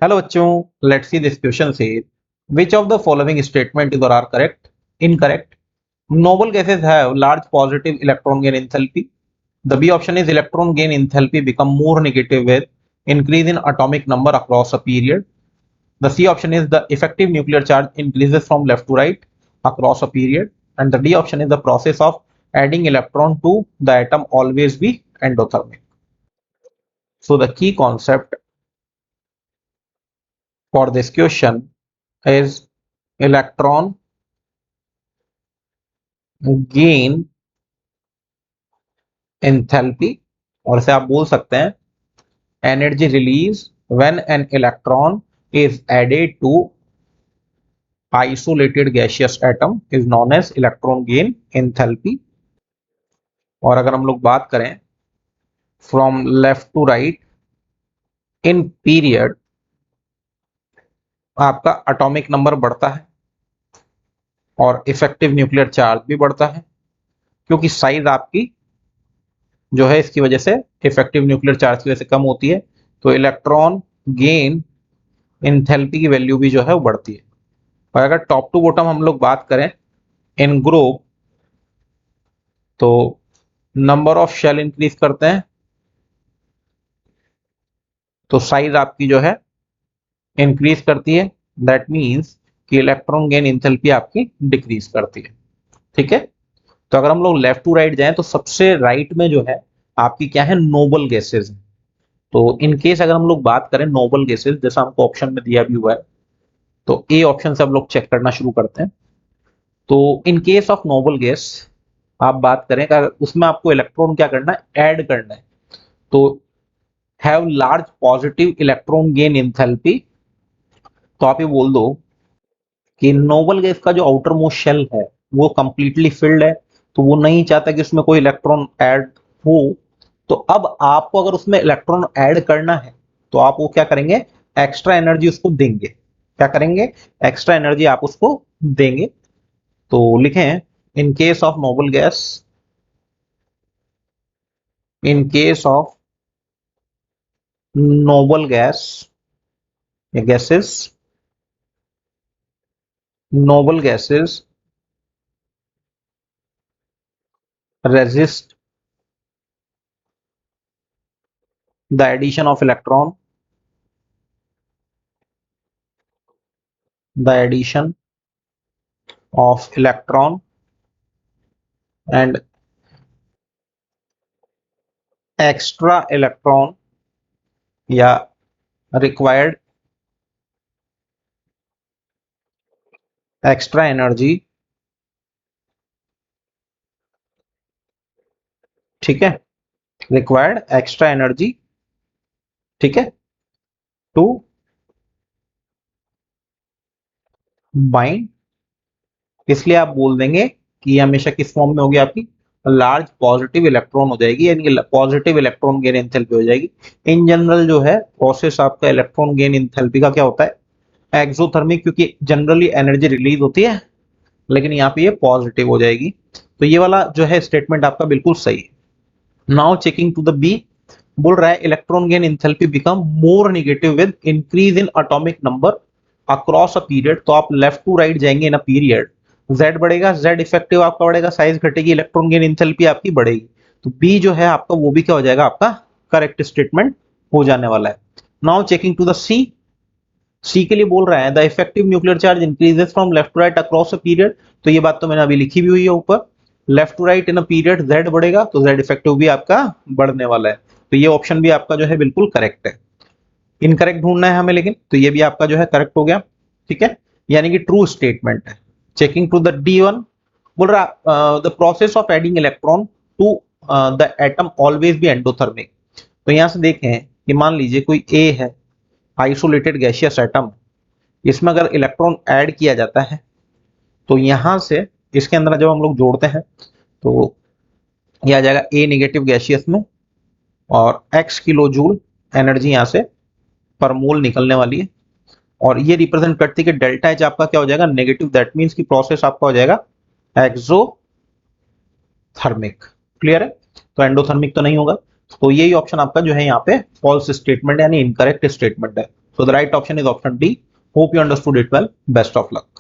Hello बच्चों, let's see this question से which of the following statement is are correct? Incorrect. Noble gases have large positive electron gain enthalpy. The B option is electron gain enthalpy become more negative with increase in atomic number across a period. The C option is the effective nuclear charge increases from left to right across a period. And the D option is the process of adding electron to the atom always be endothermic. So the key concept for this question is electron gain enthalpy, और इसे आप बोल सकते हैं energy release when an electron is added to isolated gaseous atom is known as electron gain enthalpy. और अगर हम लोग बात करें from left to right in period, आपका एटॉमिक नंबर बढ़ता है और इफेक्टिव न्यूक्लियर चार्ज भी बढ़ता है, क्योंकि साइज आपकी जो है इसकी वजह से इफेक्टिव न्यूक्लियर चार्ज की वजह से कम होती है, तो इलेक्ट्रॉन गेन एंथैल्पी की वैल्यू भी जो है वो बढ़ती है। और अगर टॉप टू बॉटम हम लोग बात करें इन ग्रुप, तो नंबर ऑफ शेल इंक्रीज करते हैं तो साइज आपकी जो है इंक्रीज करती है, दैट मींस कि इलेक्ट्रॉन गेन एंथैल्पी आपकी डिक्रीज करती है। ठीक है, तो अगर हम लोग लेफ्ट टू राइट जाएं तो सबसे राइट में जो है आपकी क्या है, नोबल गैसेज। तो इन केस अगर हम लोग बात करें नोबल गैसेज, जैसा हमको ऑप्शन में दिया भी हुआ है, तो ए ऑप्शन से हम लोग चेक करना शुरू करते हैं। तो in case of noble gas आप बात करें अगर उसमें आपको इलेक्ट्रॉन क्या करना है, ऐड करना है, तो have large positive electron gain enthalpy. तो आप ये बोल दो कि नोबल गैस का जो आउटर मोस्ट शेल है वो कंप्लीटली फिल्ड है, तो वो नहीं चाहता कि उसमें कोई इलेक्ट्रॉन ऐड हो। तो अब आपको अगर उसमें इलेक्ट्रॉन ऐड करना है तो आप वो क्या करेंगे, एक्स्ट्रा एनर्जी उसको देंगे। क्या करेंगे, एक्स्ट्रा एनर्जी आप उसको देंगे। तो लिखें in case of noble gas, in case of noble gas gases, noble gases resist the addition of electron, the addition of electron and extra electron या required extra energy। ठीक है, required extra energy, ठीक है, to bind। इसलिए आप बोल देंगे कि हमेशा किस फॉर्म में होगी आपकी, लार्ज पॉजिटिव इलेक्ट्रॉन हो जाएगी, यानी पॉजिटिव इलेक्ट्रॉन गेन एंथैल्पी हो जाएगी। इन जनरल जो है प्रोसेस आपका इलेक्ट्रॉन गेन एंथैल्पी का क्या होता है, एक्सोथर्मिक, क्योंकि जनरली एनर्जी रिलीज होती है, लेकिन यहाँ पे ये पॉजिटिव हो जाएगी। तो ये वाला जो है स्टेटमेंट आपका बिल्कुल सही है। Now checking to the B, बोल रहा है electron gain enthalpy become more negative with increase in atomic number across a period. तो आप लेफ्ट टू राइट जाएंगे इन अ पीरियड, Z बढ़ेगा, Z इफेक्टिव आपका बढ़ेगा, साइज घटेगी, इलेक्ट्रॉन गेन एंथैल्पी आपकी बढ़ेगी। तो बी जो है आपका वो भी क्या हो जाएगा, आपका करेक्ट स्टेटमेंट हो जाने वाला है। Now checking to the C, C के लिए बोल रहा है the effective nuclear charge increases from left to right across a period. तो ये बात तो मैंने अभी लिखी भी हुई है ऊपर, left to right in a period Z बढ़ेगा तो Z इफेक्टिव भी आपका बढ़ने वाला है। तो ये ऑप्शन भी आपका जो है बिल्कुल करेक्ट है। इनकरेक्ट ढूंढना है हमें लेकिन, तो ये भी आपका जो है करेक्ट हो गया। ठीक है, यानी कि ट्रू स्टेटमेंट है। चेकिंग टू द D1, बोल रहा the process of adding electron to the atom always be endothermic. तो यहां से देखें कि मान लीजिए कोई ए है, आइसोलेटेड गैसियस एटम, इसमें अगर इलेक्ट्रॉन ऐड किया जाता है तो यहां से इसके अंदर जब हम लोग जोड़ते हैं तो यह आ जाएगा ए नेगेटिव गैसियस में, और x किलो जूल एनर्जी यहां से पर मोल निकलने वाली है। और ये रिप्रेजेंट करती है कि डेल्टा एच आपका क्या हो जाएगा, नेगेटिव। दैट मींस की प्रोसेस आपका हो जाएगा एक्सोथर्मिक। क्लियर है, तो एंडोथर्मिक तो नहीं होगा। तो यही ऑप्शन आपका जो है यहाँ पे फॉल्स स्टेटमेंट यानी इनकरेक्ट स्टेटमेंट है। So the right option is option D. Hope you understood it well. Best of luck.